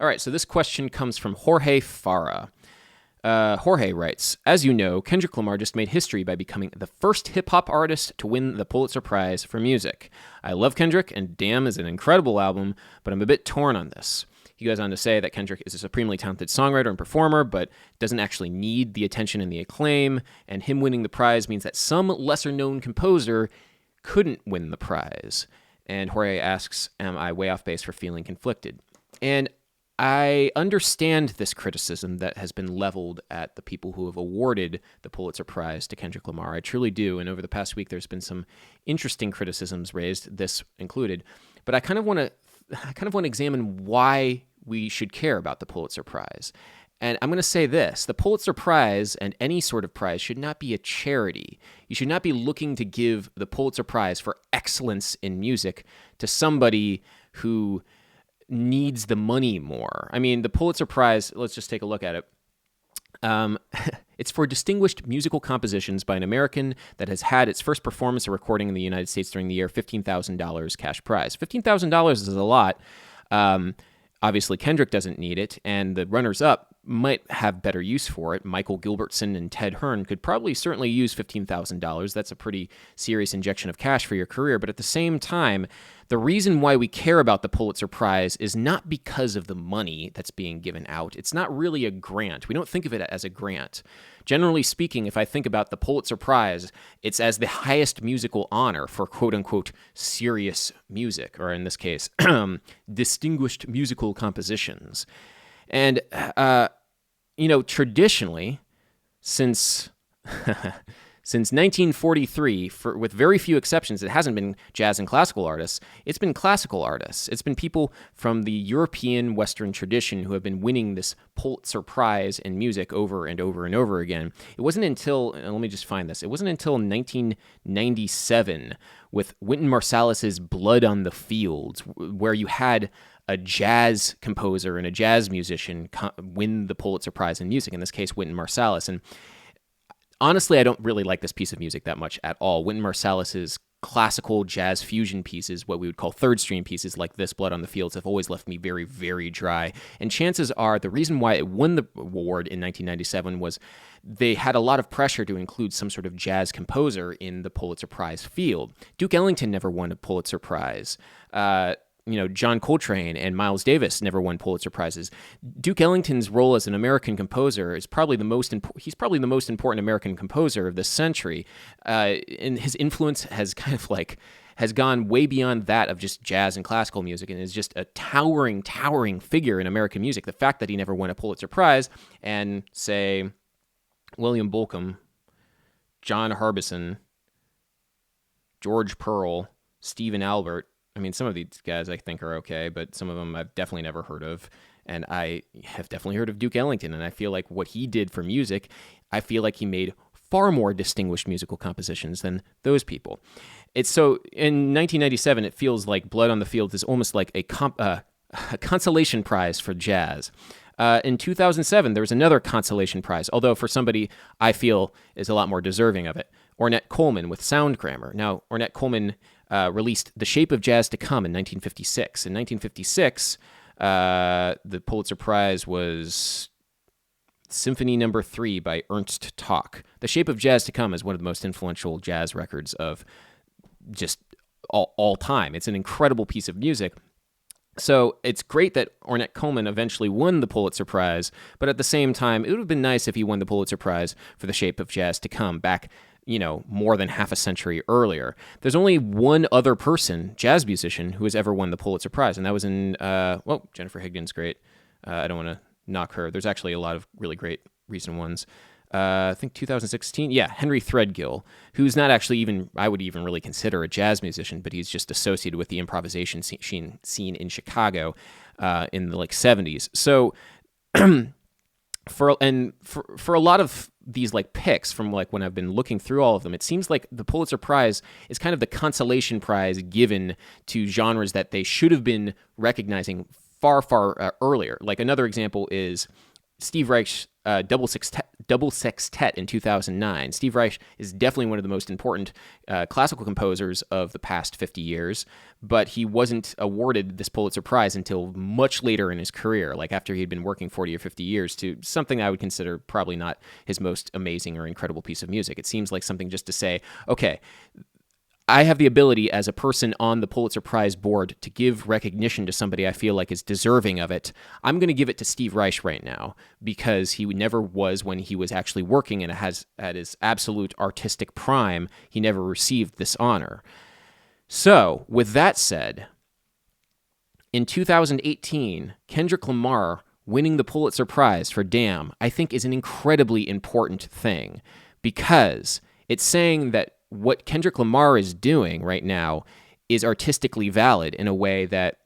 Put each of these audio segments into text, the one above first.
All right, so this question comes from Jorge Farah. Jorge writes, as you know, Kendrick Lamar just made history by becoming the first hip-hop artist to win the Pulitzer Prize for music. I love Kendrick, and Damn is an incredible album, but I'm a bit torn on this. He goes on to say that Kendrick is a supremely talented songwriter and performer, but doesn't actually need the attention and the acclaim, and him winning the prize means that some lesser-known composer couldn't win the prize. And Jorge asks, am I way off base for feeling conflicted? And I understand this criticism that has been leveled at the people who have awarded the Pulitzer Prize to Kendrick Lamar. I truly do. And over the past week, there's been some interesting criticisms raised, this included. But I kind of want to examine why we should care about the Pulitzer Prize. And I'm going to say this, the Pulitzer Prize and any sort of prize should not be a charity. You should not be looking to give the Pulitzer Prize for excellence in music to somebody who needs the money more. I mean, the Pulitzer Prize, let's just take a look at it. It's for distinguished musical compositions by an American that has had its first performance or recording in the United States during the year, $15,000 cash prize. $15,000 is a lot. Obviously, Kendrick doesn't need it, and the runners-up might have better use for it. Michael Gilbertson and Ted Hearn could probably certainly use $15,000. That's a pretty serious injection of cash for your career. But at the same time, the reason why we care about the Pulitzer Prize is not because of the money that's being given out. It's not really a grant. We don't think of it as a grant. Generally speaking, if I think about the Pulitzer Prize, it's as the highest musical honor for quote-unquote serious music, or in this case, distinguished musical compositions. And, traditionally, since 1943, with very few exceptions, it hasn't been jazz and classical artists. It's been classical artists. It's been people from the European Western tradition who have been winning this Pulitzer Prize in music over and over and over again. It wasn't until, let me just find this, it wasn't until 1997 with Wynton Marsalis's Blood on the Fields, where you had a jazz composer and a jazz musician win the Pulitzer Prize in music, in this case, Wynton Marsalis. And honestly, I don't really like this piece of music that much at all. Wynton Marsalis's classical jazz fusion pieces, what we would call third stream pieces like this, Blood on the Fields, have always left me very, very dry. And chances are the reason why it won the award in 1997 was they had a lot of pressure to include some sort of jazz composer in the Pulitzer Prize field. Duke Ellington never won a Pulitzer Prize. John Coltrane and Miles Davis never won Pulitzer Prizes. Duke Ellington's role as an American composer is probably he's probably the most important American composer of this century. And his influence has has gone way beyond that of just jazz and classical music, and is just a towering figure in American music. The fact that he never won a Pulitzer Prize, and say William Bolcom, John Harbison, George Pearl, Stephen Albert. I mean, some of these guys I think are okay, but some of them I've definitely never heard of. And I have definitely heard of Duke Ellington, and I feel like what he did for music, I feel like he made far more distinguished musical compositions than those people. It's so, in 1997, it feels like Blood on the Fields is almost like a consolation prize for jazz. In 2007, there was another consolation prize, although for somebody I feel is a lot more deserving of it. Ornette Coleman with Sound Grammar. Now, Ornette Coleman released The Shape of Jazz to Come in 1956. In 1956, the Pulitzer Prize was Symphony No. 3 by Ernst Talk. The Shape of Jazz to Come is one of the most influential jazz records of just all time. It's an incredible piece of music. So it's great that Ornette Coleman eventually won the Pulitzer Prize, but at the same time, it would have been nice if he won the Pulitzer Prize for The Shape of Jazz to Come back, more than half a century earlier. There's only one other person, jazz musician, who has ever won the Pulitzer Prize, and that was in, Jennifer Higdon's great. I don't want to knock her. There's actually a lot of really great recent ones. I think 2016. Yeah, Henry Threadgill, who's not actually I would even really consider a jazz musician, but he's just associated with the improvisation scene in Chicago in the 70s. So for a lot of these picks from when I've been looking through all of them, it seems like the Pulitzer Prize is kind of the consolation prize given to genres that they should have been recognizing far earlier. Like another example is Steve Reich's double sextet in 2009. Steve Reich is definitely one of the most important classical composers of the past 50 years, but he wasn't awarded this Pulitzer Prize until much later in his career, like after he'd been working 40 or 50 years, to something I would consider probably not his most amazing or incredible piece of music. It seems like something just to say, okay, I have the ability as a person on the Pulitzer Prize board to give recognition to somebody I feel like is deserving of it. I'm going to give it to Steve Reich right now because he never was when he was actually working and has at his absolute artistic prime. He never received this honor. So, with that said, in 2018, Kendrick Lamar winning the Pulitzer Prize for Damn, I think is an incredibly important thing because it's saying that what Kendrick Lamar is doing right now is artistically valid in a way that,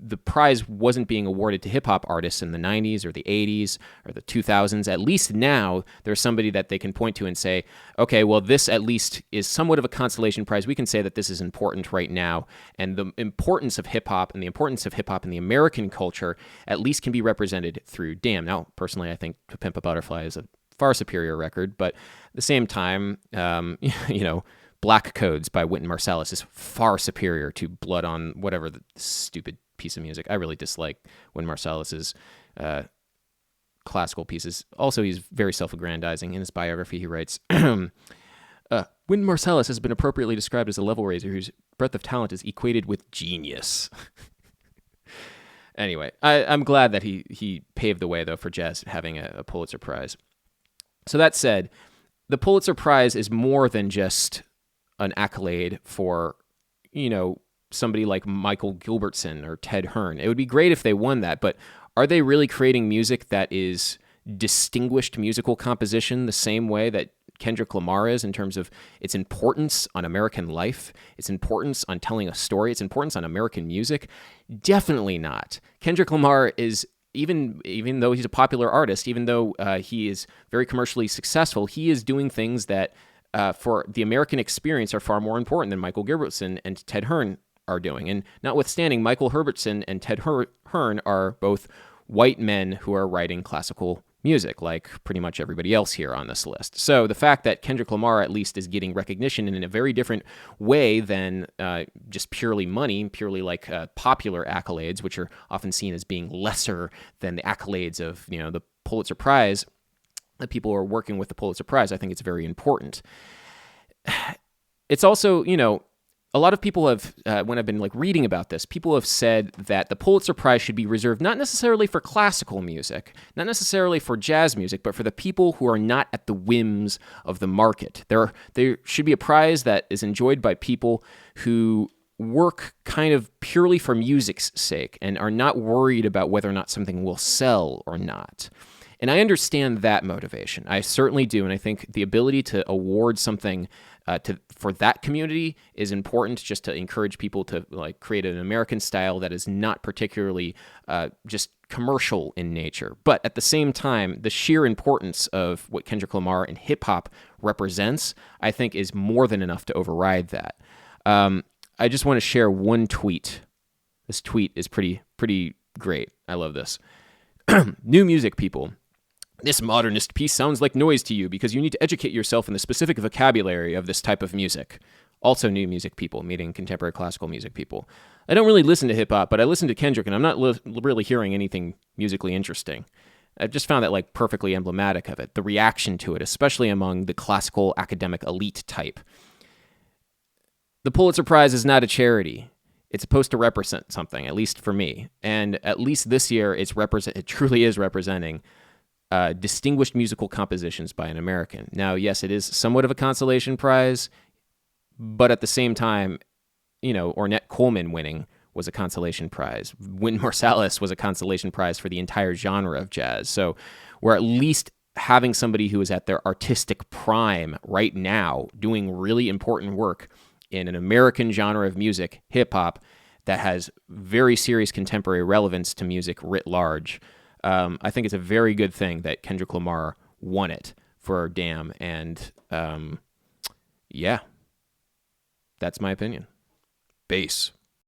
the prize wasn't being awarded to hip-hop artists in the 90s or the 80s or the 2000s. At least now there's somebody that they can point to and say, okay, well, this at least is somewhat of a consolation prize. We can say that this is important right now. And the importance of hip-hop and the importance of hip-hop in the American culture at least can be represented through Damn. Now, personally, I think To Pimp a Butterfly is a far superior record, but at the same time, Black Codes by Wynton Marsalis is far superior to Blood on whatever the stupid piece of music. I really dislike Wynton Marsalis's classical pieces. Also, he's very self-aggrandizing. In his biography, he writes, Wynton Marsalis has been appropriately described as a level raiser whose breadth of talent is equated with genius. Anyway, I'm glad that he paved the way, though, for jazz having a Pulitzer Prize. So that said, the Pulitzer Prize is more than just an accolade for, somebody like Michael Gilbertson or Ted Hearn. It would be great if they won that, but are they really creating music that is distinguished musical composition the same way that Kendrick Lamar is in terms of its importance on American life, its importance on telling a story, its importance on American music? Definitely not. Kendrick Lamar is, even though he's a popular artist, even though he is very commercially successful, he is doing things that for the American experience are far more important than Michael Gilbertson and Ted Hearn are doing. And notwithstanding, Michael Herbertson and Ted Hearn are both white men who are writing classical music, like pretty much everybody else here on this list. So the fact that Kendrick Lamar at least is getting recognition in a very different way than just purely money, purely like popular accolades, which are often seen as being lesser than the accolades of, the Pulitzer Prize, the people who are working with the Pulitzer Prize, I think it's very important. It's also, a lot of people have, when I've been reading about this, people have said that the Pulitzer Prize should be reserved not necessarily for classical music, not necessarily for jazz music, but for the people who are not at the whims of the market. There should be a prize that is enjoyed by people who work kind of purely for music's sake and are not worried about whether or not something will sell or not. And I understand that motivation. I certainly do. And I think the ability to award something for that community is important, just to encourage people to create an American style that is not particularly just commercial in nature. But at the same time, the sheer importance of what Kendrick Lamar and hip hop represents, I think, is more than enough to override that. I just want to share one tweet. This tweet is pretty great. I love this. New music people. This modernist piece sounds like noise to you because you need to educate yourself in the specific vocabulary of this type of music. Also new music people, meaning contemporary classical music people. I don't really listen to hip-hop, but I listen to Kendrick, and I'm not really hearing anything musically interesting. I've just found that perfectly emblematic of it, the reaction to it, especially among the classical academic elite type. The Pulitzer Prize is not a charity. It's supposed to represent something, at least for me. And at least this year, it truly is representing distinguished musical compositions by an American. Now, yes, it is somewhat of a consolation prize, but at the same time, Ornette Coleman winning was a consolation prize. Wynton Marsalis was a consolation prize for the entire genre of jazz. So we're at least having somebody who is at their artistic prime right now doing really important work in an American genre of music, hip-hop, that has very serious contemporary relevance to music writ large. I think it's a very good thing that Kendrick Lamar won it for Damn, and yeah, that's my opinion. Bass.